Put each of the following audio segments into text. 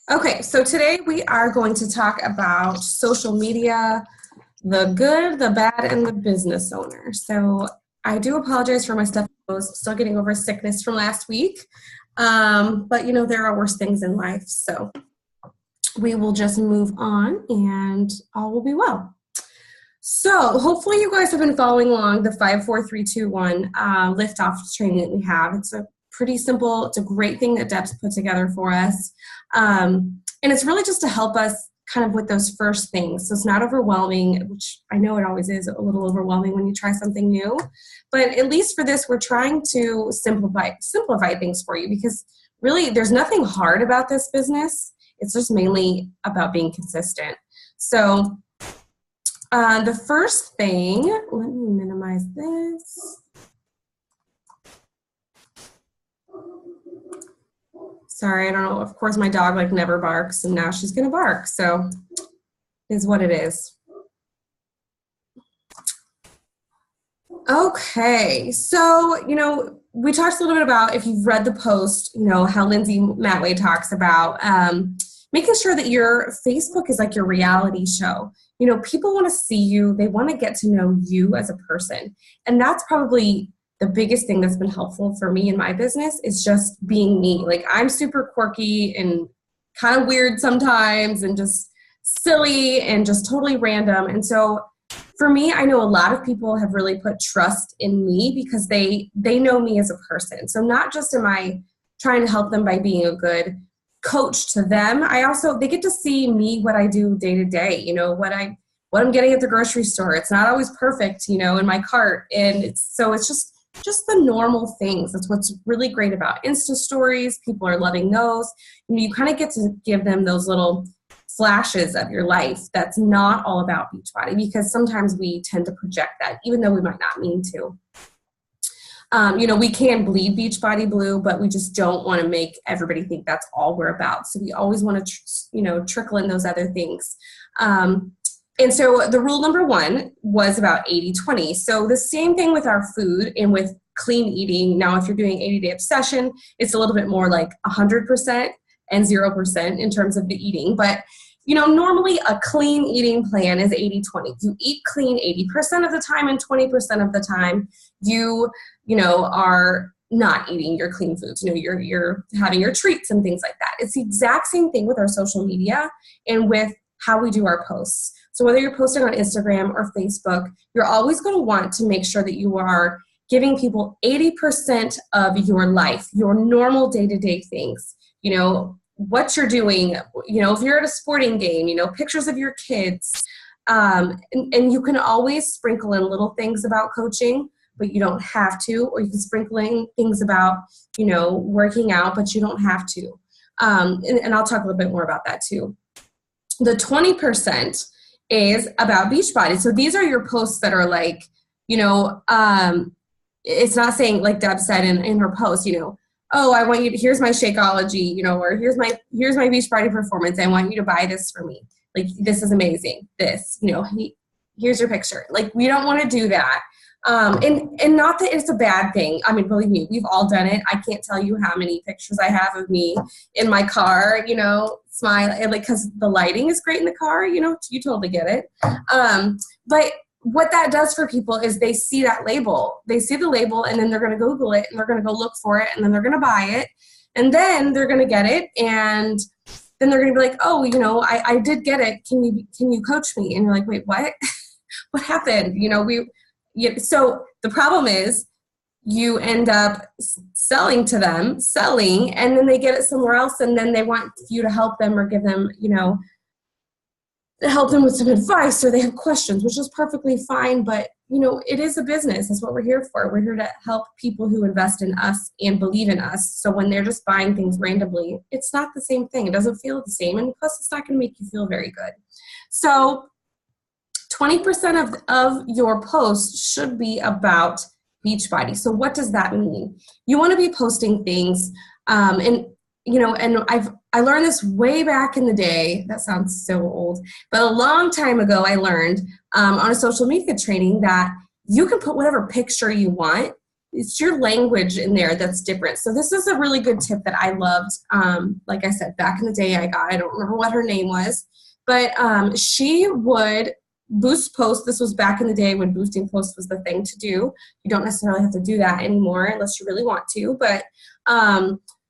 Okay, so today we are going to talk about social media, the good, the bad, and the business owner. So I do apologize for my stuff. I was still getting over sickness from last week. But there are worse things in life. So we will just move on and all will be well. So hopefully you guys have been following along the 5-4-3-2-1 liftoff training that we have. It's a pretty simple, it's a great thing that Deb's put together for us. And it's really just to help us kind of with those first things. So it's not overwhelming, which I know it always is a little overwhelming when you try something new. But at least for this, we're trying to simplify things for you, because really there's nothing hard about this business. It's just mainly about being consistent. So the first thing, let me minimize this. Sorry, I don't know. Of course, my dog never barks, and now she's gonna bark. So, it is what it is. Okay, so we talked a little bit about, if you've read the post, how Lindsay Matway talks about making sure that your Facebook is like your reality show. People want to see you. They want to get to know you as a person, and that's probably the biggest thing that's been helpful for me in my business is just being me. I'm super quirky and kind of weird sometimes and just silly and just totally random. And so for me, I know a lot of people have really put trust in me because they know me as a person. So not just am I trying to help them by being a good coach to them, they get to see me, what I do day to day, what I'm getting at the grocery store. It's not always perfect, in my cart. And it's just the normal things. That's what's really great about Insta stories. People are loving those. You kind of get to give them those little flashes of your life that's not all about Beachbody, because sometimes we tend to project that, even though we might not mean to. We can bleed Beachbody blue, but we just don't want to make everybody think that's all we're about. So we always want to, trickle in those other things. And so the rule number one was about 80-20. So the same thing with our food and with clean eating. Now, if you're doing 80-day obsession, it's a little bit more like 100% and 0% in terms of the eating. But, normally a clean eating plan is 80-20. You eat clean 80% of the time, and 20% of the time you are not eating your clean foods. You're having your treats and things like that. It's the exact same thing with our social media and with how we do our posts. So whether you're posting on Instagram or Facebook, you're always going to want to make sure that you are giving people 80% of your life, your normal day-to-day things, what you're doing, if you're at a sporting game, pictures of your kids. And you can always sprinkle in little things about coaching, but you don't have to, or you can sprinkle in things about, working out, but you don't have to. And I'll talk a little bit more about that too. The 20% is about Beachbody. So these are your posts that are it's not saying, like Deb said in her post, oh, I want you to, here's my Shakeology, or here's my Beachbody performance. I want you to buy this for me. This is amazing. This, here's your picture. We don't want to do that. And not that it's a bad thing. I mean, believe me, we've all done it. I can't tell you how many pictures I have of me in my car, smile, because the lighting is great in the car, you totally get it. But what that does for people is they see that label. They see the label, and then they're going to Google it, and they're going to go look for it, and then they're going to buy it, and then they're going to get it, and then they're going to be like, oh, I did get it. Can you coach me? And you're like, wait, what? What happened? So the problem is you end up selling to them, and then they get it somewhere else, and then they want you to help them or give them, help them with some advice, or they have questions, which is perfectly fine. But, it is a business. That's what we're here for. We're here to help people who invest in us and believe in us. So when they're just buying things randomly, it's not the same thing. It doesn't feel the same. And plus, it's not going to make you feel very good. So 20% of your posts should be about Beachbody. So what does that mean? You want to be posting things, and I learned this way back in the day. That sounds so old, but a long time ago, I learned on a social media training that you can put whatever picture you want. it's your language in there that's different. So this is a really good tip that I loved. Like I said, back in the day I don't remember what her name was, but she would boost posts. This was back in the day when boosting posts was the thing to do. You don't necessarily have to do that anymore unless you really want to, but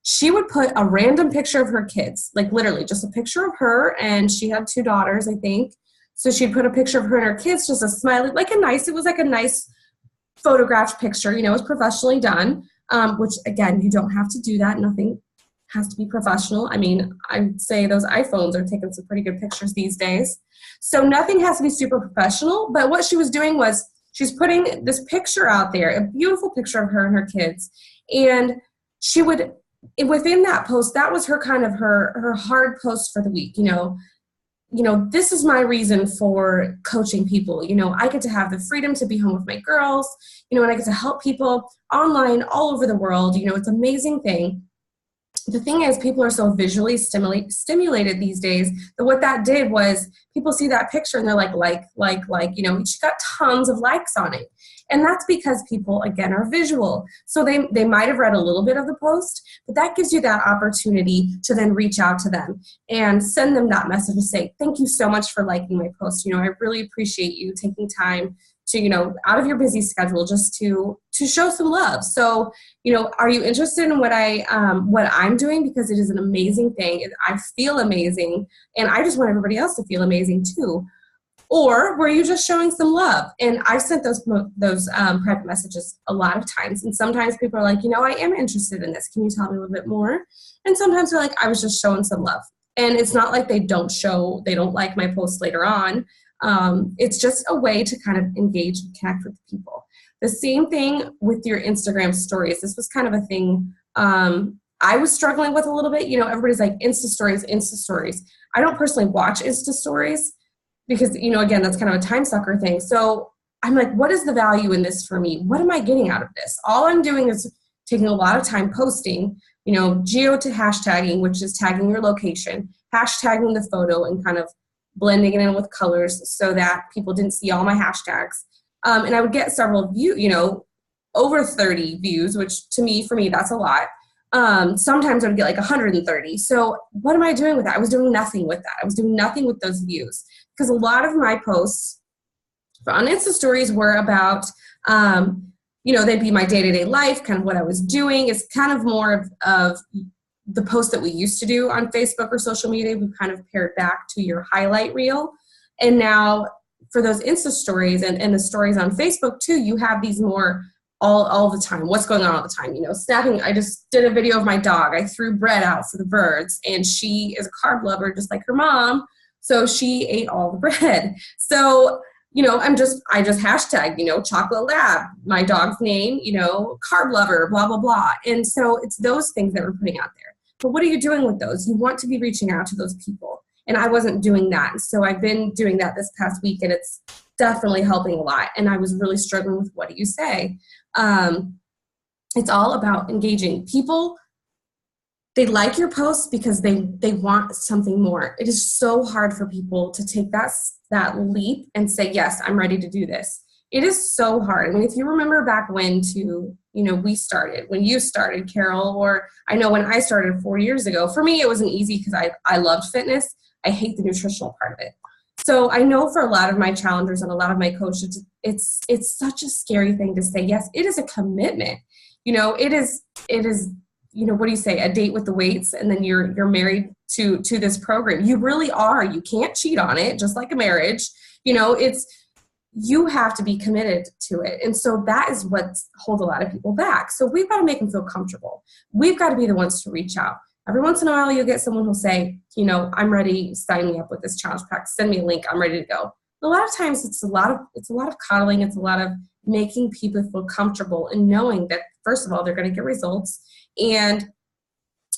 she would put a random picture of her kids, like literally just a picture of her, and she had 2 daughters, I think. So she'd put a picture of her and her kids, just a smiley, it was like a nice photographed picture, it was professionally done, which again, you don't have to do that. Nothing has to be professional. I mean, I'd say those iPhones are taking some pretty good pictures these days. So nothing has to be super professional, but what she was doing was she's putting this picture out there, a beautiful picture of her and her kids. And she would, within that post, that was her kind of her hard post for the week, this is my reason for coaching people. I get to have the freedom to be home with my girls, and I get to help people online all over the world. It's an amazing thing. The thing is, people are so visually stimulated these days that what that did was people see that picture and they're like, she got tons of likes on it. And that's because people, again, are visual. So they might have read a little bit of the post, but that gives you that opportunity to then reach out to them and send them that message and say, thank you so much for liking my post. I really appreciate you taking time to, out of your busy schedule just to show some love. So, are you interested in what I'm doing? Because it is an amazing thing. I feel amazing, and I just want everybody else to feel amazing too. Or were you just showing some love? And I've sent those private messages a lot of times. And sometimes people are like, I am interested in this. Can you tell me a little bit more? And sometimes they're like, I was just showing some love. And it's not like they don't like my posts later on. It's just a way to kind of engage and connect with people. The same thing with your Instagram stories. This was kind of a thing I was struggling with a little bit. Everybody's like Insta stories. I don't personally watch Insta stories because, again, that's kind of a time sucker thing. So I'm like, what is the value in this for me? What am I getting out of this? All I'm doing is taking a lot of time posting, geo to hashtagging, which is tagging your location, hashtagging the photo and kind of blending it in with colors so that people didn't see all my hashtags. And I would get several over 30 views, which for me, that's a lot. Sometimes I would get like 130. So what am I doing with that? I was doing nothing with that. I was doing nothing with those views because a lot of my posts on Insta stories were about, they'd be my day-to-day life, kind of what I was doing. It's kind of more of the posts that we used to do on Facebook or social media. We've kind of pared back to your highlight reel. And now for those Insta stories and the stories on Facebook too, you have these more all the time. What's going on all the time? Snapping. I just did a video of my dog. I threw bread out for the birds, and she is a carb lover just like her mom. So she ate all the bread. So, I just hashtag, chocolate lab, my dog's name, carb lover, blah, blah, blah. And so it's those things that we're putting out there. But what are you doing with those? You want to be reaching out to those people. And I wasn't doing that. So I've been doing that this past week, and it's definitely helping a lot. And I was really struggling with what do you say? It's all about engaging people. They like your posts because they want something more. It is so hard for people to take that leap and say, yes, I'm ready to do this. It is so hard. I mean, if you remember back when when you started, Carol, or I know when I started 4 years ago, for me, it wasn't easy because I loved fitness. I hate the nutritional part of it. So I know for a lot of my challengers and a lot of my coaches, it's such a scary thing to say. Yes, it is a commitment. It is, what do you say? A date with the weights, and then you're married to this program. You really are. You can't cheat on it, just like a marriage. You have to be committed to it. And so that is what holds a lot of people back. So we've got to make them feel comfortable. We've got to be the ones to reach out. Every once in a while, you'll get someone who'll say, I'm ready, sign me up with this challenge pack, send me a link, I'm ready to go. A lot of times it's a lot of coddling, it's a lot of making people feel comfortable and knowing that, first of all, they're going to get results, and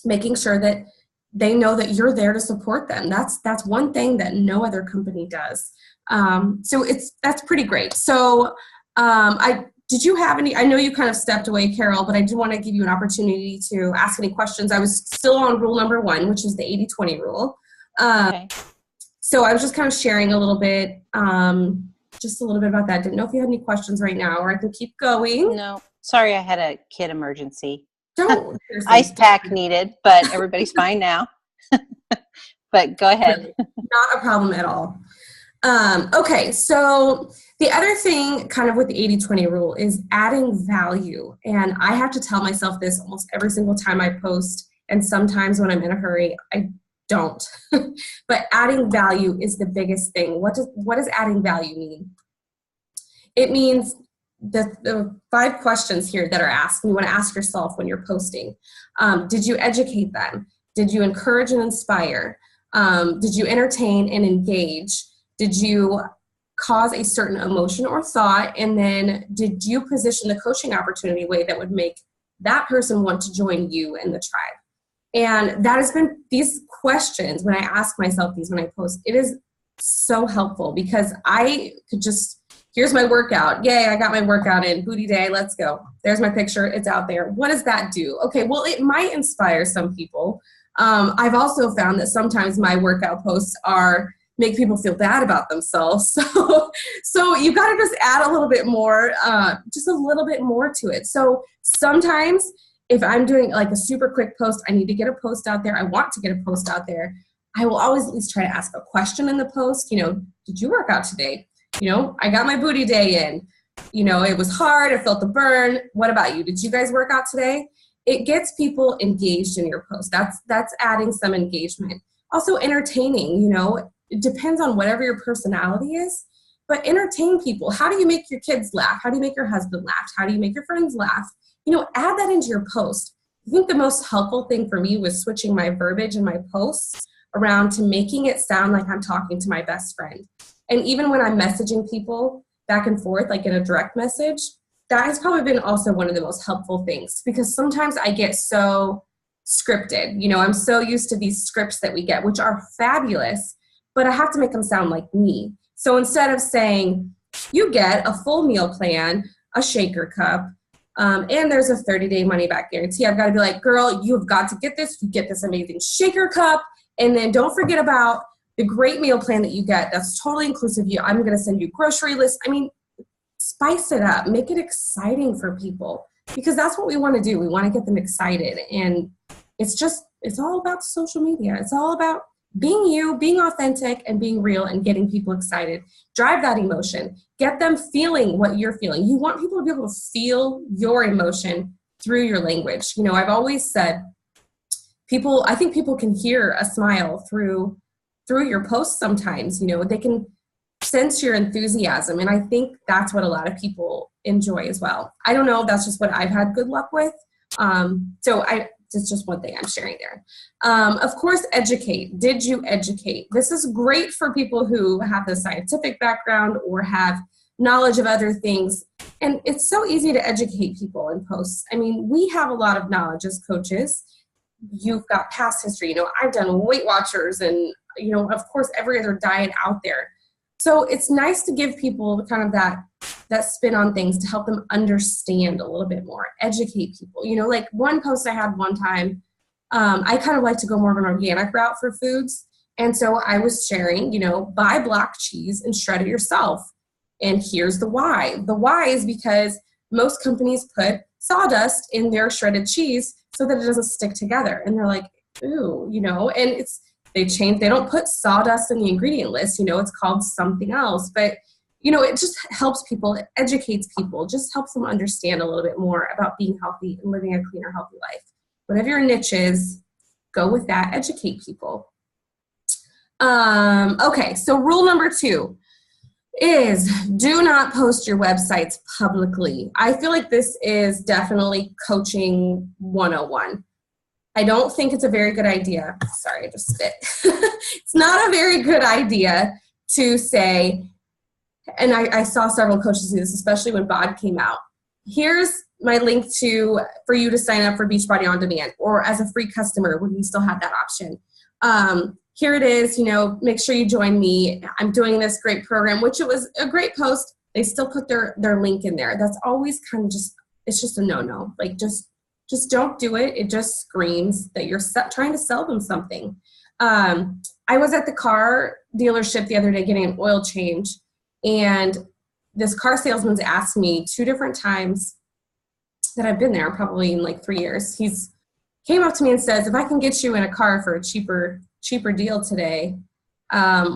making sure that they know that you're there to support them. That's one thing that no other company does. So that's pretty great. So did you have any, I know you kind of stepped away, Carol, but I do want to give you an opportunity to ask any questions. I was still on rule number 1, which is the 80-20 rule. Okay. So I was just kind of sharing a little bit, just a little bit about that. Didn't know if you had any questions right now, or I can keep going. No, Sorry, I had a kid emergency. Don't. Ice pack needed, but everybody's fine now. But go ahead. Not a problem at all. Okay, so the other thing kind of with the 80-20 rule is adding value. And I have to tell myself this almost every single time I post, and sometimes when I'm in a hurry, I don't. But adding value is the biggest thing. What does adding value mean? It means the 5 questions here that are asked, you want to ask yourself when you're posting. Did you educate them? Did you encourage and inspire? Did you entertain and engage? Did you cause a certain emotion or thought? And then did you position the coaching opportunity in a way that would make that person want to join you in the tribe? And that has been these questions, when I ask myself these when I post, it is so helpful because I could just, here's my workout. Yay, I got my workout in. Booty day, let's go. There's my picture. It's out there. What does that do? Okay, well, it might inspire some people. I've also found that sometimes my workout posts make people feel bad about themselves. So you've got to just add a little bit more, just a little bit more to it. So sometimes if I'm doing like a super quick post, I need to get a post out there. I want to get a post out there. I will always at least try to ask a question in the post. Did you work out today? I got my booty day in. It was hard. I felt the burn. What about you? Did you guys work out today? It gets people engaged in your post. That's adding some engagement. Also entertaining, it depends on whatever your personality is, but entertain people. How do you make your kids laugh? How do you make your husband laugh? How do you make your friends laugh? Add that into your post. I think the most helpful thing for me was switching my verbiage in my posts around to making it sound like I'm talking to my best friend. And even when I'm messaging people back and forth, like in a direct message, that has probably been also one of the most helpful things because sometimes I get so scripted. I'm so used to these scripts that we get, which are fabulous, but I have to make them sound like me. So instead of saying, you get a full meal plan, a shaker cup, and there's a 30-day money-back guarantee, I've got to be like, girl, you've got to get this. You get this amazing shaker cup, and then don't forget about the great meal plan that you get. That's totally inclusive. I'm going to send you grocery lists. Spice it up. Make it exciting for people because that's what we want to do. We want to get them excited. And it's all about social media. It's all about being you, being authentic, and being real and getting people excited. Drive that emotion. Get them feeling what you're feeling. You want people to be able to feel your emotion through your language. I've always said I think people can hear a smile through your posts sometimes. They can sense your enthusiasm, and I think that's what a lot of people enjoy as well. I don't know if that's just what I've had good luck with. It's just one thing I'm sharing there. Of course, educate. Did you educate? This is great for people who have the scientific background or have knowledge of other things. And it's so easy to educate people in posts. We have a lot of knowledge as coaches. You've got past history. I've done Weight Watchers and, of course, every other diet out there. So it's nice to give people kind of that spin on things to help them understand a little bit more, educate people. Like one post I had one time, I kind of like to go more of an organic route for foods. And so I was sharing, buy block cheese and shred it yourself. And here's the why. The why is because most companies put sawdust in their shredded cheese so that it doesn't stick together. And they're like, ooh, and they don't put sawdust in the ingredient list, it's called something else. But, it just helps people, it educates people, just helps them understand a little bit more about being healthy and living a cleaner, healthy life. Whatever your niche is, go with that, educate people. Okay, so rule number 2 is do not post your websites publicly. I feel like this is definitely coaching 101. I don't think it's a very good idea. Sorry, I just spit. It's not a very good idea to say, and I saw several coaches do this, especially when BOD came out. Here's my link for you to sign up for Beachbody On Demand or as a free customer when you still have that option. Here it is, make sure you join me. I'm doing this great program, which it was a great post. They still put their link in there. That's always kind of it's just a no-no. Like just don't do it. It just screams that you're trying to sell them something. I was at the car dealership the other day getting an oil change, and this car salesman's asked me 2 different times, that I've been there, probably in like 3 years, he's came up to me and says, if I can get you in a car for a cheaper deal today,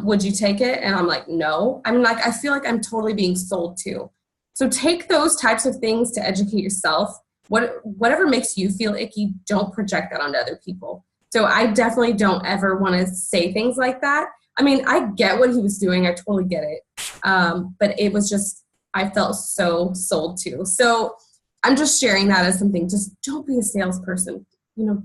would you take it? And I'm like, no. I'm like, I feel like I'm totally being sold to. So take those types of things to educate yourself. Whatever makes you feel icky, don't project that onto other people. So I definitely don't ever want to say things like that. I mean, I get what he was doing. I totally get it. But it was just, I felt so sold to. So I'm just sharing that as something. Just don't be a salesperson.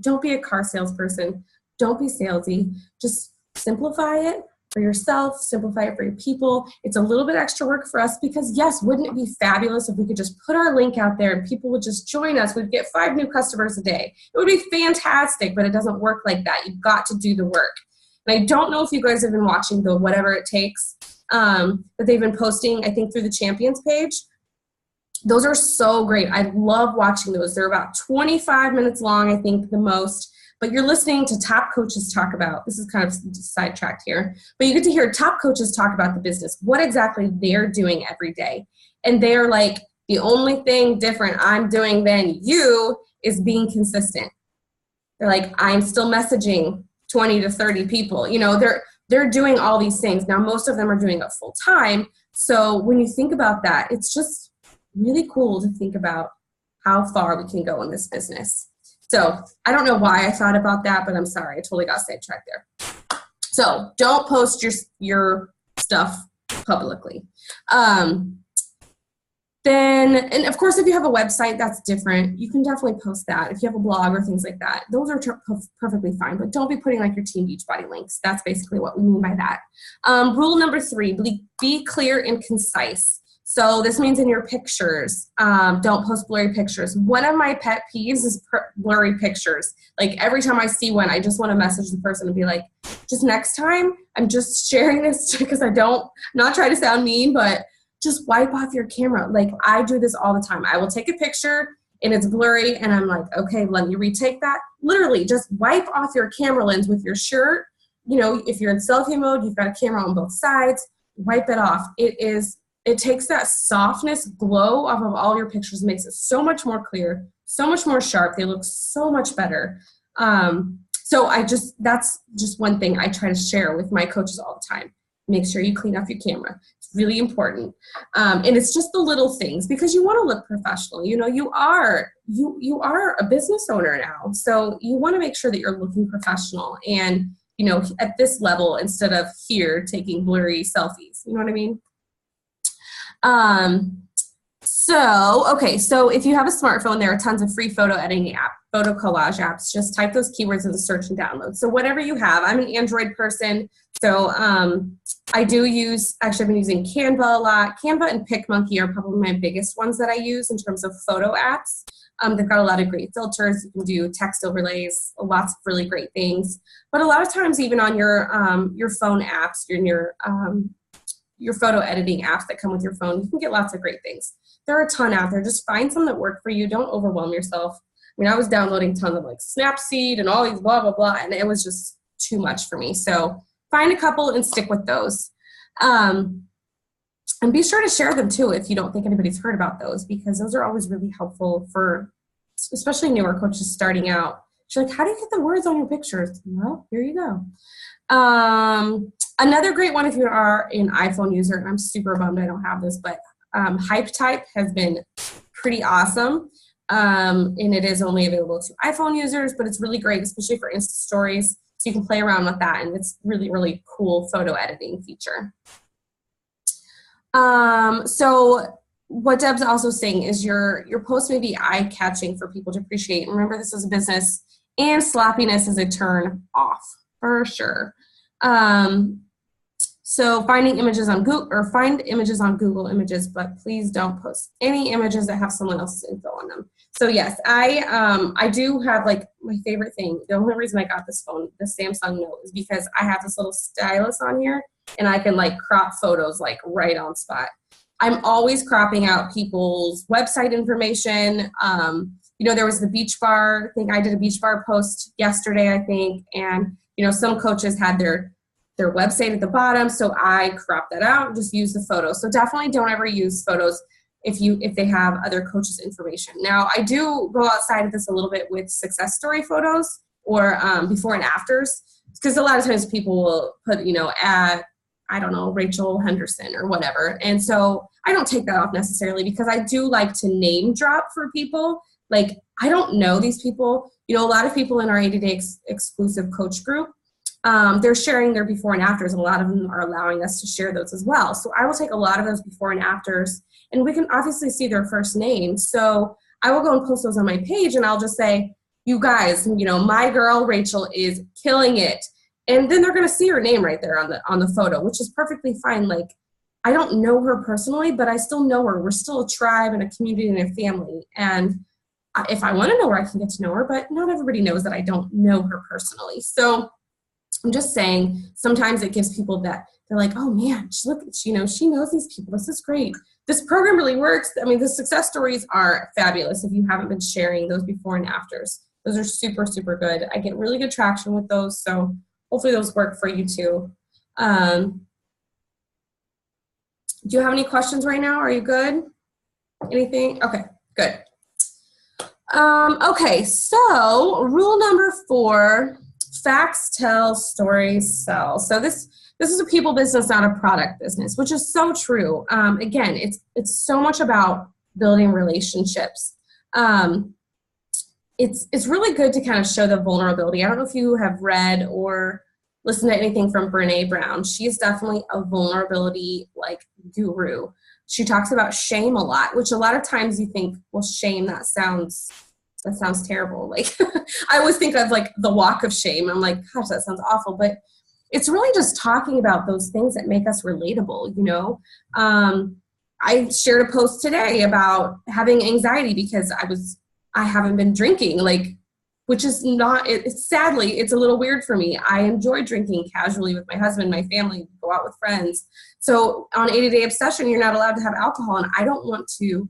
Don't be a car salesperson. Don't be salesy. Just simplify it for yourself, simplify it for your people. It's a little bit extra work for us because, yes, wouldn't it be fabulous if we could just put our link out there and people would just join us? We'd get 5 new customers a day. It would be fantastic, but it doesn't work like that. You've got to do the work. And I don't know if you guys have been watching the Whatever It Takes that they've been posting, I think, through the Champions page. Those are so great. I love watching those. They're about 25 minutes long, I think, the most. But you're listening to top coaches talk about, this is kind of sidetracked here, but you get to hear top coaches talk about the business, what exactly they're doing every day. And they're like, the only thing different I'm doing than you is being consistent. They're like, I'm still messaging 20 to 30 people. They're doing all these things. Now, most of them are doing it full time. So when you think about that, it's just really cool to think about how far we can go in this business. So I don't know why I thought about that, but I'm sorry. I totally got sidetracked there. So don't post your stuff publicly. And of course, if you have a website, that's different. You can definitely post that. If you have a blog or things like that, those are perfectly fine. But don't be putting like your Team Beachbody links. That's basically what we mean by that. Rule number 3, be clear and concise. So this means in your pictures, don't post blurry pictures. One of my pet peeves is blurry pictures. Like every time I see one, I just want to message the person and be like, just next time, I'm just sharing this because I'm not trying to sound mean, but just wipe off your camera. Like I do this all the time. I will take a picture and it's blurry and I'm like, okay, let me retake that. Literally just wipe off your camera lens with your shirt. If you're in selfie mode, you've got a camera on both sides, wipe it off. It takes that softness glow off of all your pictures, makes it so much more clear, so much more sharp. They look so much better. So that's just one thing I try to share with my coaches all the time. Make sure you clean off your camera. It's really important. And it's just the little things because you want to look professional. You are a business owner now. So you want to make sure that you're looking professional and, at this level instead of here taking blurry selfies. You know what I mean? So if you have a smartphone, there are tons of free photo editing photo collage apps. Just type those keywords in the search and download. So whatever you have, I'm an Android person. So, I've been using Canva a lot. Canva and PicMonkey are probably my biggest ones that I use in terms of photo apps. They've got a lot of great filters. You can do text overlays, lots of really great things. But a lot of times, even on your phone apps, your photo editing apps that come with your phone, you can get lots of great things. There are a ton out there. Just find some that work for you. Don't overwhelm yourself. I mean, I was downloading tons of like Snapseed and all these blah, blah, blah, and it was just too much for me. So find a couple and stick with those. And be sure to share them too if you don't think anybody's heard about those, because those are always really helpful for especially newer coaches starting out. She's like, how do you get the words on your pictures? Well, here you go. Another great one if you are an iPhone user, and I'm super bummed I don't have this, but HypeType has been pretty awesome. And it is only available to iPhone users, but it's really great, especially for Insta stories. So you can play around with that, and it's really, really cool photo editing feature. So what Deb's also saying is your post may be eye-catching for people to appreciate. Remember, this is a business, and sloppiness is a turn off for sure. So finding images on Google, or find images on Google Images, but please don't post any images that have someone else's info on them. So yes, I do have like my favorite thing. The only reason I got this phone, the Samsung Note, is because I have this little stylus on here and I can like crop photos like right on spot. I'm always cropping out people's website information. There was the beach bar thing. I did a beach bar post yesterday, I think, and some coaches had their website at the bottom, so I cropped that out and just used the photo. So definitely don't ever use photos if they have other coaches' information. Now, I do go outside of this a little bit with success story photos or before and afters, because a lot of times people will put, I don't know, Rachel Henderson or whatever. And so I don't take that off necessarily, because I do like to name drop for people. Like, I don't know these people. A lot of people in our 80-day exclusive coach group, they're sharing their before and afters, and a lot of them are allowing us to share those as well. So I will take a lot of those before and afters, and we can obviously see their first name. So I will go and post those on my page, and I'll just say, you guys, my girl Rachel is killing it. And then they're going to see her name right there on the photo, which is perfectly fine. Like, I don't know her personally, but I still know her. We're still a tribe and a community and a family. And if I want to know her, I can get to know her, but not everybody knows that I don't know her personally. So I'm just saying, sometimes it gives people that they're like, oh man, look, she knows these people. This is great. This program really works. I mean, the success stories are fabulous. If you haven't been sharing those before and afters, those are super, super good. I get really good traction with those. So hopefully those work for you too. Do you have any questions right now? Are you good? Anything? Okay, good. Okay, so rule number 4, facts tell, stories sell. So this is a people business, not a product business, which is so true. Again, it's so much about building relationships. It's really good to kind of show the vulnerability. I don't know if you have read or listened to anything from Brené Brown. She is definitely a vulnerability guru. She talks about shame a lot, which a lot of times you think, well, shame, that sounds terrible. Like, I always think of the walk of shame. I'm like, gosh, that sounds awful. But it's really just talking about those things that make us relatable, I shared a post today about having anxiety because I haven't been drinking, which is not, sadly, it's a little weird for me. I enjoy drinking casually with my husband, my family, go out with friends. So on 80-day obsession, you're not allowed to have alcohol, and I don't want to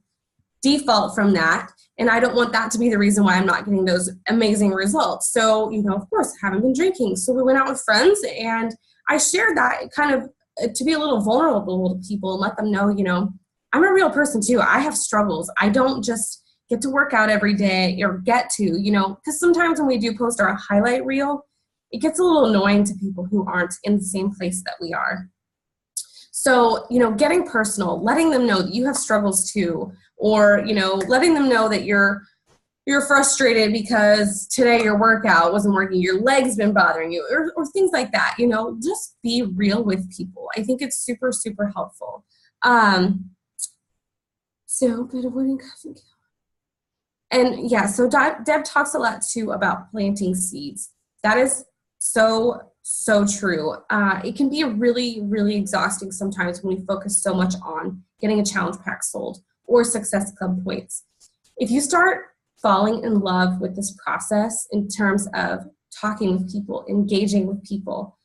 default from that. And I don't want that to be the reason why I'm not getting those amazing results. So, of course, I haven't been drinking. So we went out with friends, and I shared that kind of to be a little vulnerable to people and let them know, I'm a real person too. I have struggles. I don't just get to work out every day or because sometimes when we do post our highlight reel, it gets a little annoying to people who aren't in the same place that we are. So, getting personal, letting them know that you have struggles too, or, letting them know that you're frustrated because today your workout wasn't working, your leg's been bothering you, or things like that, just be real with people. I think it's super, super helpful. And yeah, so Deb talks a lot too about planting seeds. That is so true. It can be really, really exhausting sometimes when we focus so much on getting a challenge pack sold or success club points. If you start falling in love with this process in terms of talking with people, engaging with people,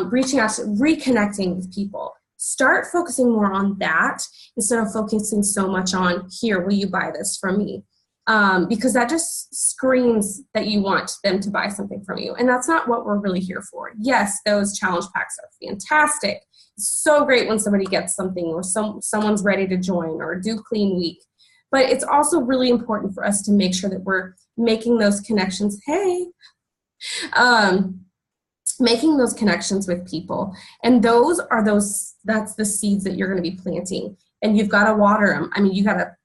reaching out, reconnecting with people, start focusing more on that instead of focusing so much on, here, will you buy this from me? Because that just screams that you want them to buy something from you. And that's not what we're really here for. Yes, those challenge packs are fantastic. It's so great when somebody gets something or someone's ready to join or do clean week. But it's also really important for us to make sure that we're making those connections. Making those connections with people. And that's the seeds that you're going to be planting. And you've got to water them. I mean, you got to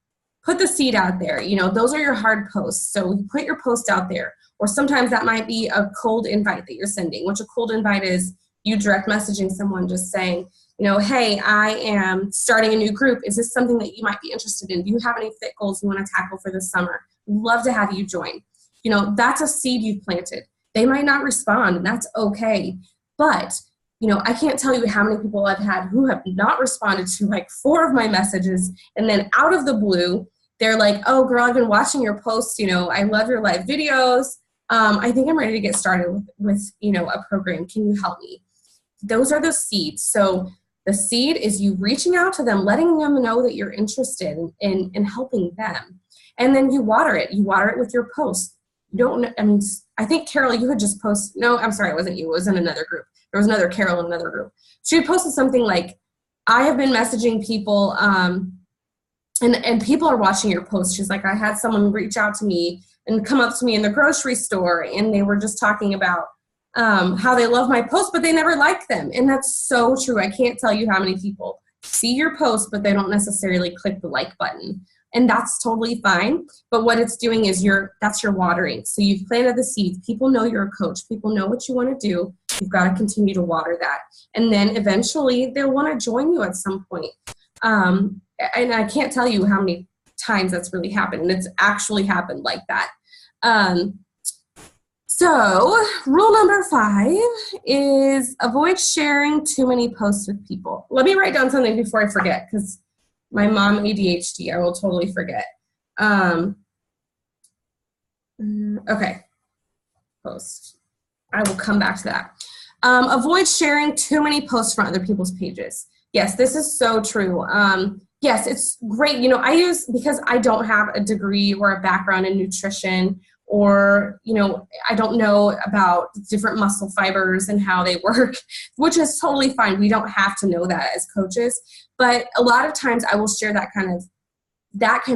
put the seed out there. Those are your hard posts. So you put your post out there. Or sometimes that might be a cold invite that you're sending, which a cold invite is you direct messaging someone just saying, hey, I am starting a new group. Is this something that you might be interested in? Do you have any fit goals you want to tackle for this summer? Love to have you join. That's a seed you've planted. They might not respond, and that's okay. But, I can't tell you how many people I've had who have not responded to 4 of my messages, and then out of the blue, they're like, oh, girl, I've been watching your posts. I love your live videos. I think I'm ready to get started with a program. Can you help me? Those are the seeds. So the seed is you reaching out to them, letting them know that you're interested in helping them. And then you water it. You water it with your post. I think, Carol, you had just posted, no, I'm sorry, it wasn't you. It was in another group. There was another Carol in another group. She had posted something like, I have been messaging people and people are watching your post. She's like, I had someone reach out to me and come up to me in the grocery store, and they were just talking about how they love my post, but they never like them. And that's so true. I can't tell you how many people see your post, but they don't necessarily click the like button. And that's totally fine. But what it's doing is that's your watering. So you've planted the seeds. People know you're a coach. People know what you want to do. You've got to continue to water that. And then eventually they'll want to join you at some point. And I can't tell you how many times that's really happened. And it's actually happened like that. So rule number 5 is avoid sharing too many posts with people. Let me write down something before I forget, because my mom ADHD, I will totally forget. Okay, post. I will come back to that. Avoid sharing too many posts from other people's pages. Yes, this is so true. Yes, it's great. Because I don't have a degree or a background in nutrition, or, I don't know about different muscle fibers and how they work, which is totally fine. We don't have to know that as coaches. But a lot of times I will share that kind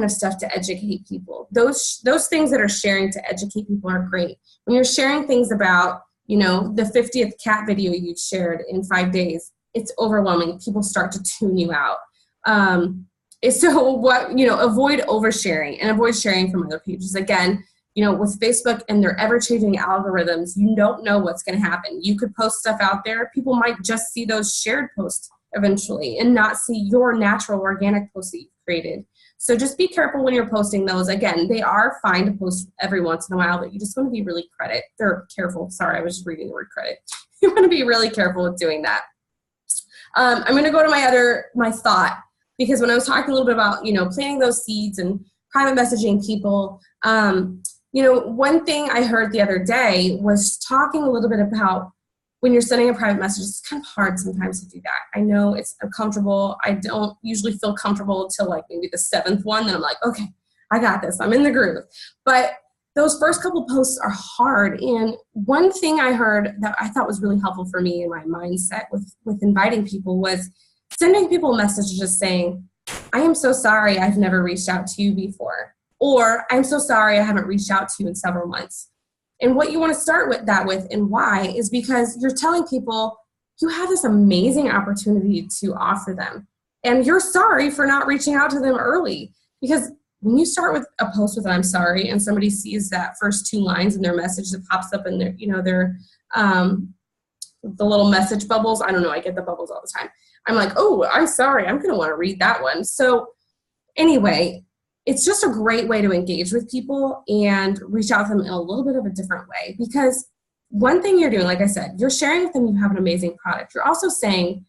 of stuff to educate people. Those things that are sharing to educate people are great. When you're sharing things about, the 50th cat video you shared in 5 days, it's overwhelming. People start to tune you out. So avoid oversharing and avoid sharing from other pages. Again, with Facebook and their ever-changing algorithms, you don't know what's going to happen. You could post stuff out there. People might just see those shared posts eventually and not see your natural organic posts that you've created. So just be careful when you're posting those. Again, they are fine to post every once in a while, but you just want to be really careful. Sorry, I was just reading the word credit. You want to be really careful with doing that. I'm going to go to my thought, because when I was talking a little bit about, planting those seeds and private messaging people, one thing I heard the other day was talking a little bit about when you're sending a private message, it's kind of hard sometimes to do that. I know it's uncomfortable. I don't usually feel comfortable until like maybe the 7th one. Then I'm like, okay, I got this. I'm in the groove. But those first couple posts are hard. And one thing I heard that I thought was really helpful for me in my mindset with inviting people was sending people a message just saying, I am so sorry I've never reached out to you before. Or I'm so sorry I haven't reached out to you in several months. And what you want to start with and why is because you're telling people you have this amazing opportunity to offer them. And you're sorry for not reaching out to them early. Because when you start with a post with I'm sorry and somebody sees that first 2 lines in their message that pops up in their, the little message bubbles. I don't know, I get the bubbles all the time. I'm like, oh, I'm sorry. I'm going to want to read that one. So anyway, it's just a great way to engage with people and reach out to them in a little bit of a different way. Because one thing you're doing, like I said, you're sharing with them you have an amazing product. You're also saying,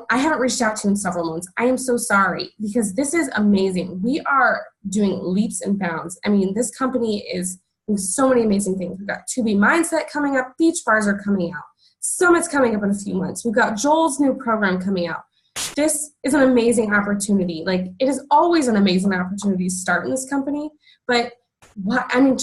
I haven't reached out to you in several months. I am so sorry, because this is amazing. We are doing leaps and bounds. I mean, this company is doing so many amazing things. We've got 2B Mindset coming up. Beach bars are coming out. Summit's coming up in a few months. We've got Joel's new program coming out. This is an amazing opportunity. Like, it is always an amazing opportunity to start in this company. But I'm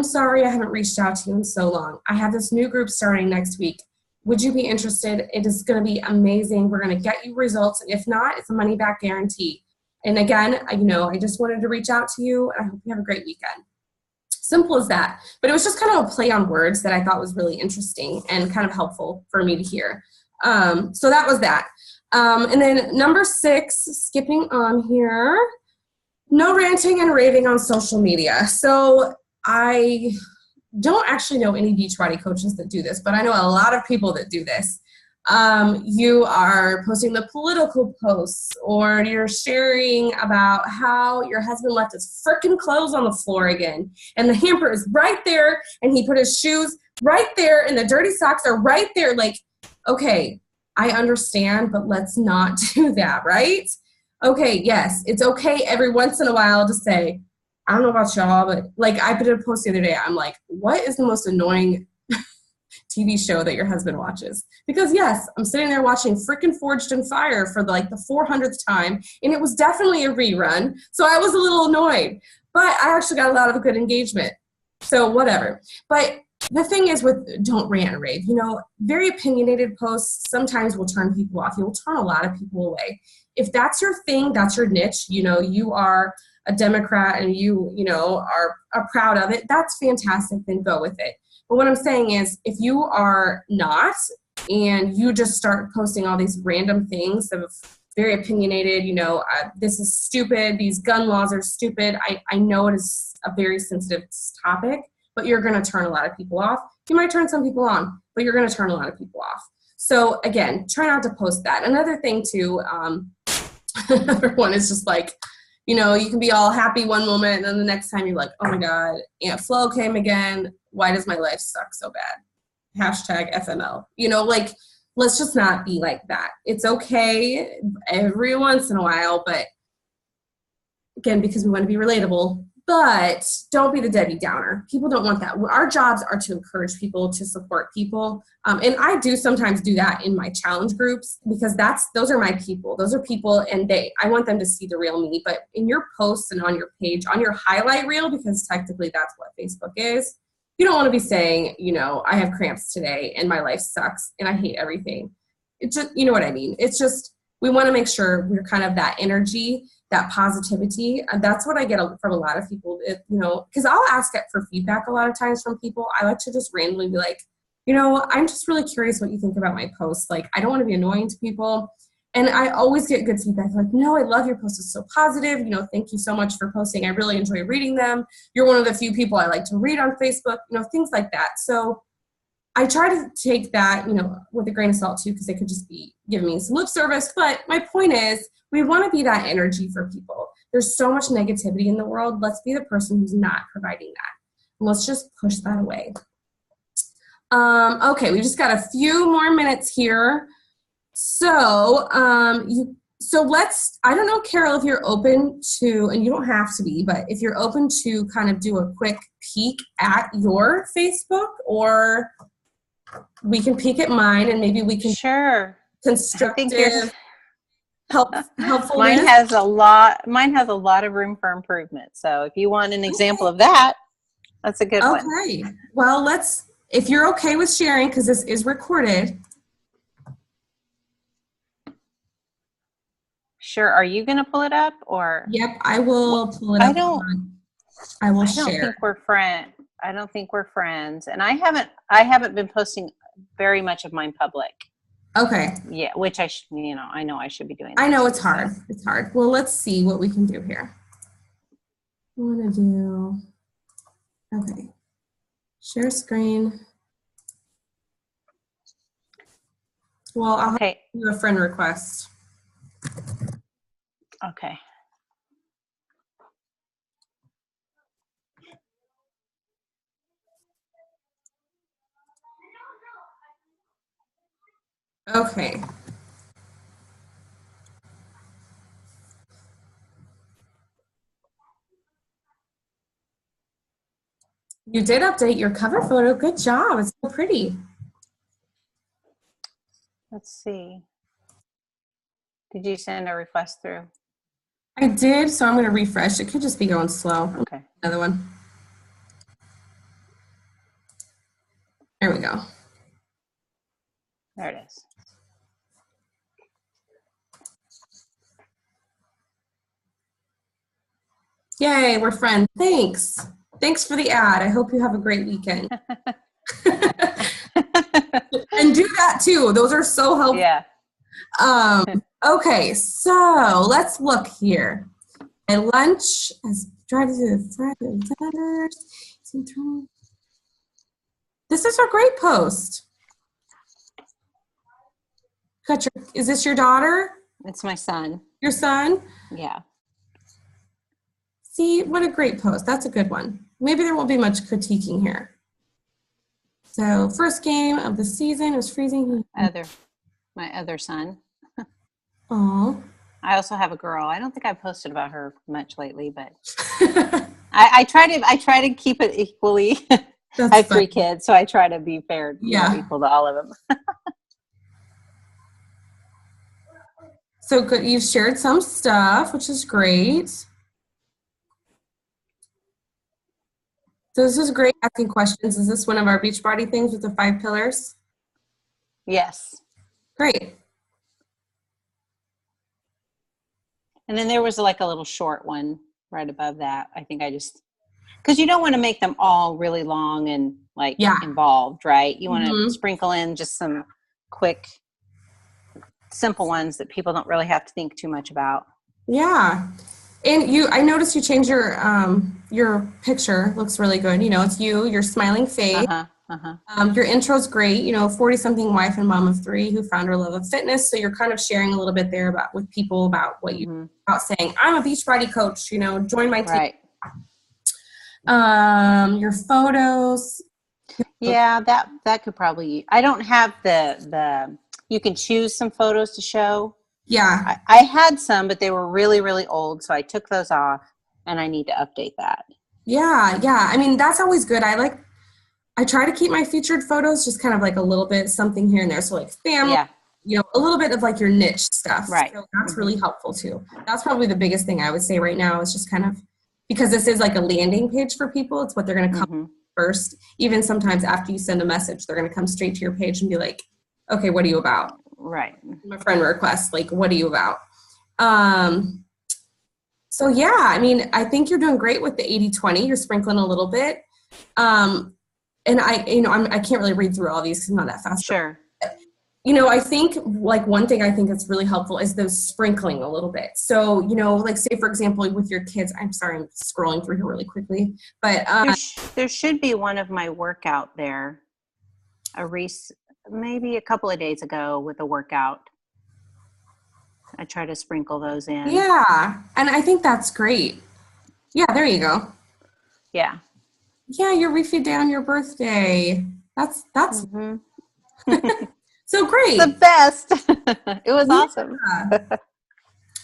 sorry I haven't reached out to you in so long. I have this new group starting next week. Would you be interested? It is going to be amazing. We're going to get you results. And if not, it's a money back guarantee. And again, I just wanted to reach out to you. I hope you have a great weekend. Simple as that. But it was just kind of a play on words that I thought was really interesting and kind of helpful for me to hear. So that was that. And then number 6, skipping on here, no ranting and raving on social media. So I don't actually know any Beachbody coaches that do this, but I know a lot of people that do this. You are posting the political posts, or you're sharing about how your husband left his frickin' clothes on the floor again, and the hamper is right there, and he put his shoes right there, and the dirty socks are right there. Like, okay, I understand, but let's not do that, right? Okay, yes, it's okay every once in a while to say, I don't know about y'all, but like I put a post the other day, I'm like, what is the most annoying TV show that your husband watches? Because yes, I'm sitting there watching frickin' Forged in Fire for the 400th time, and it was definitely a rerun, so I was a little annoyed, but I actually got a lot of good engagement, so whatever. But the thing is with don't rant and rave, very opinionated posts sometimes will turn people off. You'll turn a lot of people away. if that's your thing, that's your niche, you are a Democrat and you are proud of it, that's fantastic, then go with it. But what I'm saying is, if you are not, and you just start posting all these random things of very opinionated, this is stupid, these gun laws are stupid. I know it is a very sensitive topic, but you're going to turn a lot of people off. You might turn some people on, but you're going to turn a lot of people off. So again, try not to post that. Another thing too, another one is just like, you can be all happy one moment, and then the next time you're like, oh my God, Aunt Flo came again. Why does my life suck so bad? Hashtag FML. Let's just not be like that. It's okay every once in a while, but again, because we want to be relatable, but don't be the Debbie Downer. People don't want that. Our jobs are to encourage people, to support people. And I do sometimes do that in my challenge groups, because those are my people. Those are people, and I want them to see the real me. But in your posts and on your page, on your highlight reel, because technically that's what Facebook is, you don't want to be saying, I have cramps today and my life sucks and I hate everything. It's just, you know what I mean? It's just, we want to make sure we're kind of that energy, that positivity. And that's what I get from a lot of people, because I'll ask it for feedback a lot of times from people. I like to just randomly be like, I'm just really curious what you think about my posts. Like, I don't want to be annoying to people. And I always get good feedback. Like, no, I love your post. It's so positive. Thank you so much for posting. I really enjoy reading them. You're one of the few people I like to read on Facebook, things like that. So I try to take that, with a grain of salt too, because they could just be giving me some lip service. But my point is, we want to be that energy for people. There's so much negativity in the world. Let's be the person who's not providing that. And let's just push that away. Okay, we just got a few more minutes here. So, I don't know, Carol, if you're open to, and you don't have to be, but if you're open to kind of do a quick peek at your Facebook, or we can peek at mine, and maybe we can constructive helpfulness. Mine has a lot of room for improvement. So if you want an example of that, that's a good one. Okay. Well, if you're okay with sharing, because this is recorded. Sure. Are you going to pull it up, or? Yep, I will pull it up. I will share. I don't think we're friends, and I haven't been posting very much of mine public. Okay. Yeah, which I know I should be doing that. I know it's hard. It's hard. Well, let's see what we can do here. I want to do. Okay. Share screen. Well, I'll have to do a friend request. Okay. Okay. You did update your cover photo. Good job. It's so pretty. Let's see. Did you send a request through? I did, so I'm going to refresh. It could just be going slow. Okay. Another one. There we go. There it is. Yay, we're friends. Thanks. Thanks for the ad. I hope you have a great weekend. And do that too. Those are so helpful. Yeah. Okay, so let's look here. My lunch is tried to do the friend. This is a great post. Is this your daughter? It's my son. Your son? Yeah. See, what a great post. That's a good one. Maybe there won't be much critiquing here. So, first game of the season, it was freezing. My other son. Oh. I also have a girl. I don't think I've posted about her much lately, but I try to keep it equally. I have 3 kids, so I try to be fair, equal to all of them. So good. You've shared some stuff, which is great. So this is great asking questions. Is this one of our Beachbody things with the 5 pillars? Yes. Great. And then there was like a little short one right above that. I think because you don't want to make them all really long and like involved, right? You want to sprinkle in just some quick, simple ones that people don't really have to think too much about. Yeah. And I noticed you changed your picture. Looks really good. It's you, your smiling face. Your intro's great. 40-something wife and mom of 3 who found her love of fitness. So you're kind of sharing a little bit there with people about what about saying, I'm a Beachbody coach, join my team. Right. Your photos. Yeah, that could probably, I don't have the you can choose some photos to show. Yeah. I had some, but they were really, really old. So I took those off and I need to update that. Yeah. Yeah. I mean, that's always good. I try to keep my featured photos just kind of like a little bit something here and there. So like family, a little bit of like your niche stuff. Right. So that's really helpful too. That's probably the biggest thing I would say right now is just kind of, because this is like a landing page for people. It's what they're going to come first. Even sometimes after you send a message, they're going to come straight to your page and be like, okay, what are you about? Right. My friend request, like, what are you about? So yeah, I mean, I think you're doing great with the 80-20. You're sprinkling a little bit. And I can't really read through all these because I'm not that fast. Sure. But, I think like one thing I think that's really helpful is those sprinkling a little bit. So, like say for example, with your kids, I'm sorry, I'm scrolling through here really quickly, but there should be one of my workout there. Maybe a couple of days ago with a workout. I try to sprinkle those in. Yeah. And I think that's great. Yeah, there you go. Yeah. Yeah, your refeed day on your birthday. That's so great. The best. It was awesome.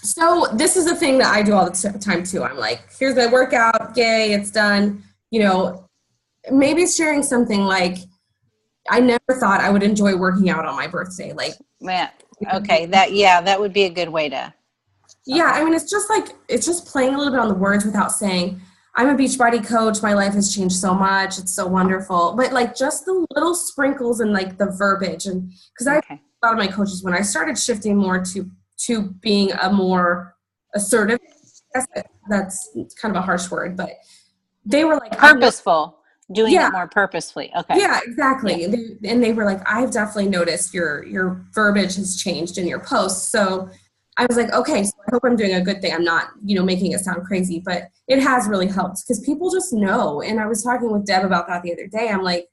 So this is the thing that I do all the time too. I'm like, here's my workout. Yay, it's done. Maybe sharing something like, I never thought I would enjoy working out on my birthday. Like, yeah. Okay. That would be a good way to. Yeah. I mean, it's just playing a little bit on the words without saying, I'm a Beachbody coach. My life has changed so much. It's so wonderful. But like just the little sprinkles and like the verbiage. And because a lot of my coaches, when I started shifting more to being a more assertive, that's kind of a harsh word, but they were like purposeful, doing it more purposefully. Okay. Yeah, exactly. Yeah. And they were like, I've definitely noticed your verbiage has changed in your posts. So I was like, okay, so I hope I'm doing a good thing. I'm not, making it sound crazy, but it has really helped because people just know. And I was talking with Deb about that the other day. I'm like,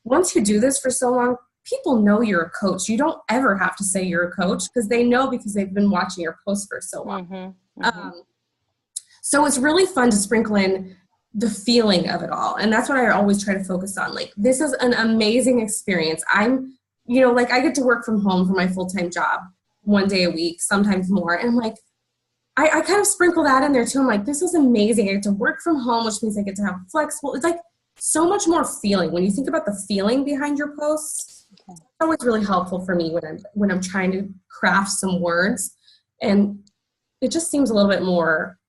once you do this for so long, people know you're a coach. You don't ever have to say you're a coach because they know because they've been watching your posts for so long. So it's really fun to sprinkle in the feeling of it all. And that's what I always try to focus on. Like, this is an amazing experience. I'm, I get to work from home for my full-time job 1 day a week, sometimes more. And I'm like, I kind of sprinkle that in there too. I'm like, this is amazing. I get to work from home, which means I get to have flexible. It's like so much more feeling. When you think about the feeling behind your posts, it's always really helpful for me when I'm trying to craft some words. And it just seems a little bit more,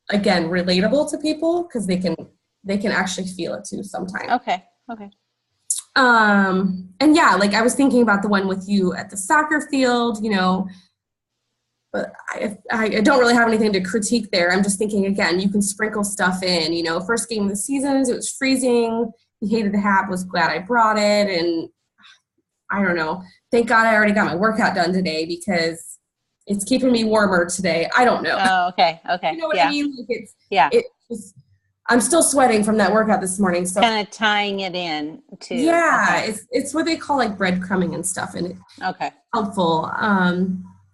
again, relatable to people because they can actually feel it too sometimes. Okay. And yeah, like I was thinking about the one with you at the soccer field, but I don't really have anything to critique there. I'm just thinking, again, you can sprinkle stuff in, first game of the season, it was freezing. He hated the hat, was glad I brought it. And I don't know. Thank God I already got my workout done today because it's keeping me warmer today. I don't know. Oh, okay. You know what I mean? Like I'm still sweating from that workout this morning. So kind of tying it in to. Yeah, it's what they call like breadcrumbing and stuff. And it's helpful.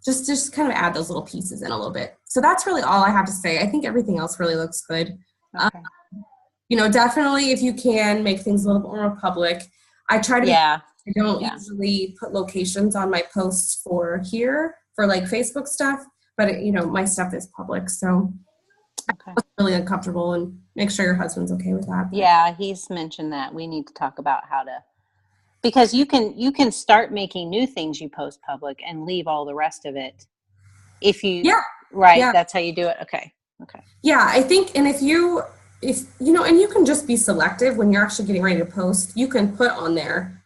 Just kind of add those little pieces in a little bit. So that's really all I have to say. I think everything else really looks good. Okay. Definitely if you can make things a little bit more public. I try to I don't usually put locations on my posts for like Facebook stuff, but my stuff is public. So I'm really uncomfortable and make sure your husband's okay with that. Yeah, he's mentioned that. We need to talk about how to, because you can start making new things you post public and leave all the rest of it. If you, that's how you do it. Okay. Yeah, I think, and if and you can just be selective when you're actually getting ready to post, you can put on there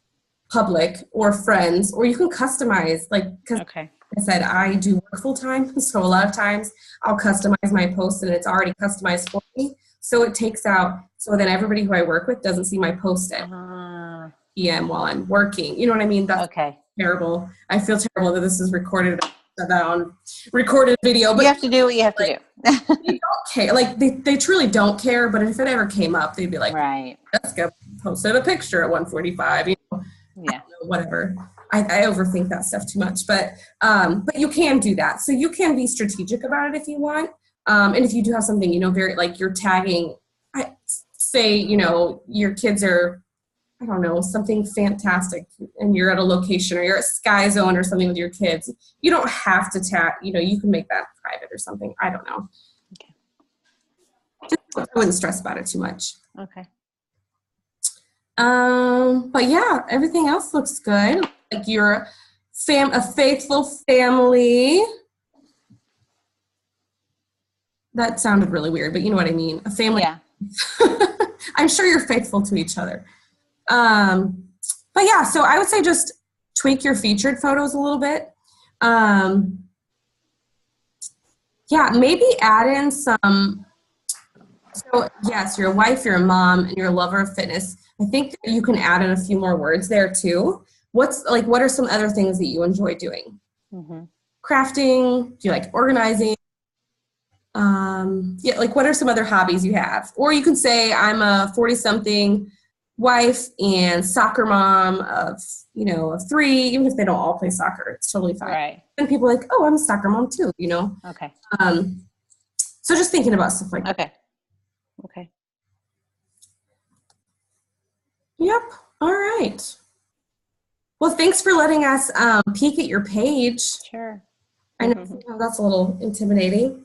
public or friends, or you can customize, like, because I I said, I do work full time. So a lot of times I'll customize my post and it's already customized for me. So it takes out, so then everybody who I work with doesn't see my post at PM while I'm working. You know what I mean? That's terrible. I feel terrible that this is recorded on recorded video. But you have to do what you have to do. They don't care. Like they truly don't care. But if it ever came up, they'd be like, right, Jessica posted a picture at 1:45. You know, whatever. I overthink that stuff too much. But you can do that. So you can be strategic about it if you want. And if you do have something, you know, very like you're tagging, say, you know, your kids are, I don't know, something fantastic and you're at a location or you're at Sky Zone or something with your kids. You don't have to tag, you know, you can make that private or something. I don't know. Okay. I wouldn't stress about it too much. Okay. But yeah, everything else looks good. Like you're a faithful family. That sounded really weird, but you know what I mean. A family. Yeah. I'm sure you're faithful to each other. But yeah, so I would say just tweak your featured photos a little bit. Yeah, maybe add in some. So yes, you're a wife, you're a mom, and you're a lover of fitness. I think that you can add in a few more words there too. What are some other things that you enjoy doing? Mm-hmm. Crafting? Do you like organizing? Yeah, like what are some other hobbies you have? Or you can say I'm a 40-something wife and soccer mom of 3, even if they don't all play soccer, it's totally fine. Right. And people are like, oh, I'm a soccer mom too, you know? Okay. So just thinking about stuff like that. Okay. Yep. All right. Well, thanks for letting us peek at your page. Sure. I know that's a little intimidating.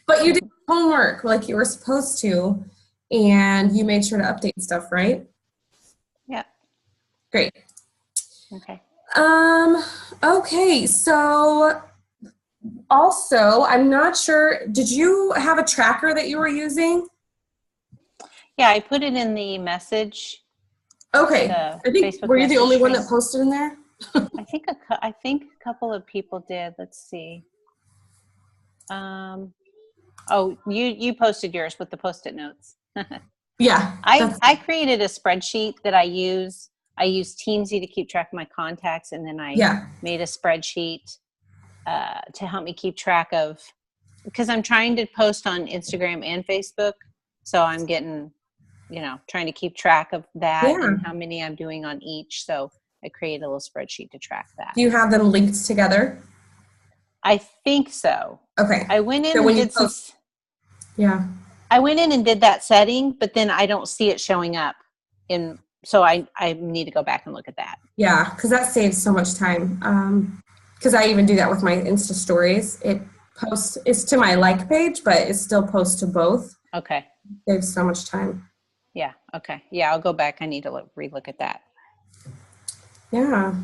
But you did homework like you were supposed to, and you made sure to update stuff, right? Yeah. Great. Okay. Okay, so also, I'm not sure, did you have a tracker that you were using? Yeah, I put it in the message. Okay. I think, were you the only one that posted in there? I think a couple of people did. Let's see. Oh, you posted yours with the Post-it notes. Yeah. I created a spreadsheet that I use. I use Teamsy to keep track of my contacts, and then I made a spreadsheet to help me keep track of, because I'm trying to post on Instagram and Facebook, so I'm getting, trying to keep track of that and how many I'm doing on each. So I created a little spreadsheet to track that. Do you have them linked together? I think so. Okay. I went in and did I went in and did that setting, but then I don't see it showing up so I need to go back and look at that. Yeah, because that saves so much time. Because I even do that with my Insta stories. It's to my like page, but it still posts to both. Okay. It saves so much time. Yeah. Okay. Yeah, I'll go back. I need to relook at that. Yeah.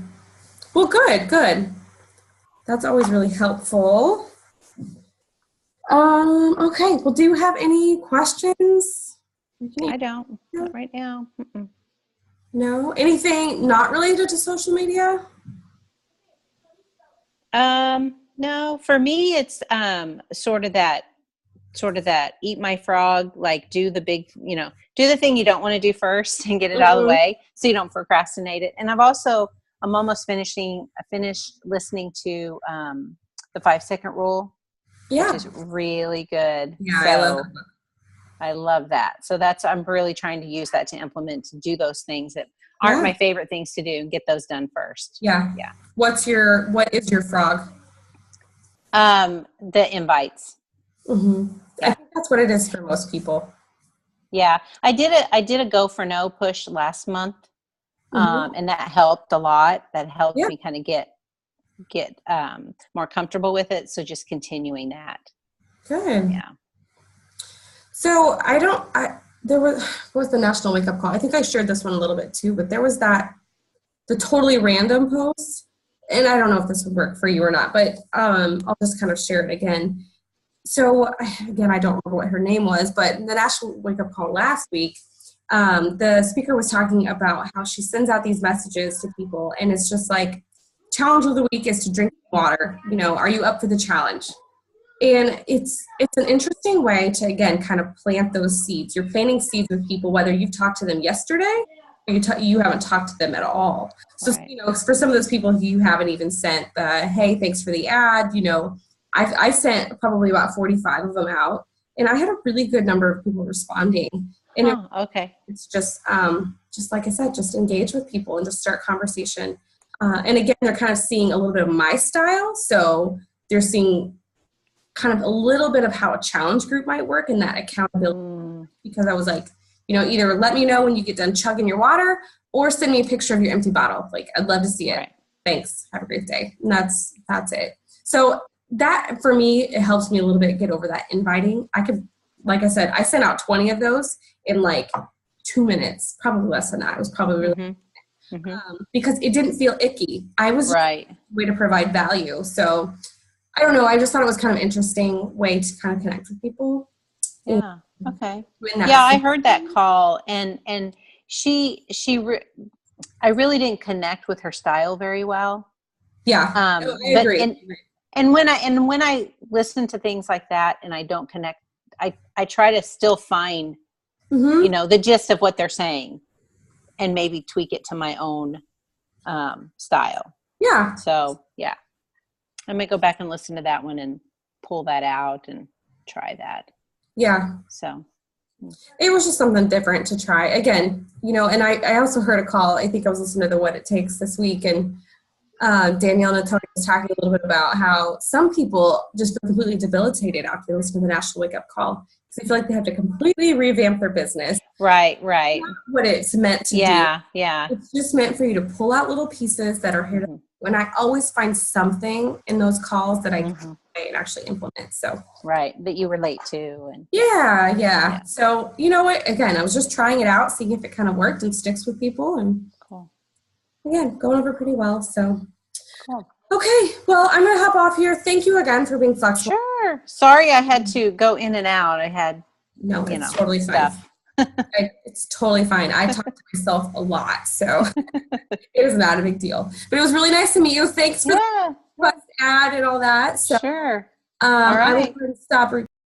Well, good. That's always really helpful. Okay. Well, do you have any questions? I don't. Not right now. Mm-mm. No? Anything not related to social media? No, for me, it's sort of that eat my frog, like do the big, do the thing you don't want to do first and get it out of the way so you don't procrastinate it. And I'm almost finished listening to the 5-second rule, which is really good. Yeah, so I love that. So I'm really trying to use that to implement, to do those things that aren't my favorite things to do and get those done first. Yeah. Yeah. What is your frog? The invites. Mm-hmm. Yeah. I think that's what it is for most people. Yeah. I did a Go for No push last month. And that helped a lot. That helped me kind of get more comfortable with it. So just continuing that. Good. Yeah. So there was the National Wake Up Call. I think I shared this one a little bit too, but there was the totally random post, and I don't know if this would work for you or not, but I'll just kind of share it again. So again, I don't remember what her name was, but the National Wake Up Call last week, the speaker was talking about how she sends out these messages to people, and it's just like challenge of the week is to drink water. You know, are you up for the challenge? And it's an interesting way to, again, kind of plant those seeds. You're planting seeds with people, whether you've talked to them yesterday or you haven't talked to them at all. So, right. you know, for some of those people who you haven't even sent the, hey, thanks for the ad, you know, I sent probably about 45 of them out, and I had a really good number of people responding. And it's just like I said, just engage with people and just start conversation. And again, they're kind of seeing a little bit of my style. So they're seeing kind of a little bit of how a challenge group might work and that accountability, because I was like, you know, either let me know when you get done chugging your water or send me a picture of your empty bottle. Like, I'd love to see it. Right. Thanks. Have a great day. And that's it. So that, for me, it helps me a little bit get over that inviting. I could, like I said, I sent out 20 of those in like 2 minutes, probably less than that. It was probably really because it didn't feel icky. I was right. a way to provide value. So I don't know. I just thought it was kind of interesting way to kind of connect with people. Yeah. Okay. Yeah, I heard that call, and I really didn't connect with her style very well. Yeah. I agree. And when I listen to things like that and I don't connect, I try to still find, you know, the gist of what they're saying and maybe tweak it to my own style. Yeah. So yeah. I might go back and listen to that one and pull that out and try that. Yeah. So it was just something different to try. Again, you know, and I also heard a call. I think I was listening to the What It Takes this week, and Danielle Natoni was talking a little bit about how some people just feel completely debilitated after they listen to the National Wake Up Call, because they feel like they have to completely revamp their business. Right. Not what it's meant to do. Yeah. It's just meant for you to pull out little pieces that are here to. And I always find something in those calls that I can and actually implement. So right, that you relate to. And yeah. So you know what? Again, I was just trying it out, seeing if it kind of worked and sticks with people. And cool. Again, going over pretty well. So cool. Okay, well, I'm gonna hop off here. Thank you again for being flexible. Sure. Sorry, I had to go in and out. I had it's totally fine. It's totally fine. I talk to myself a lot, so it is not a big deal. But it was really nice to meet you. Thanks for the ad and all that. So, sure. All right. I will stop recording.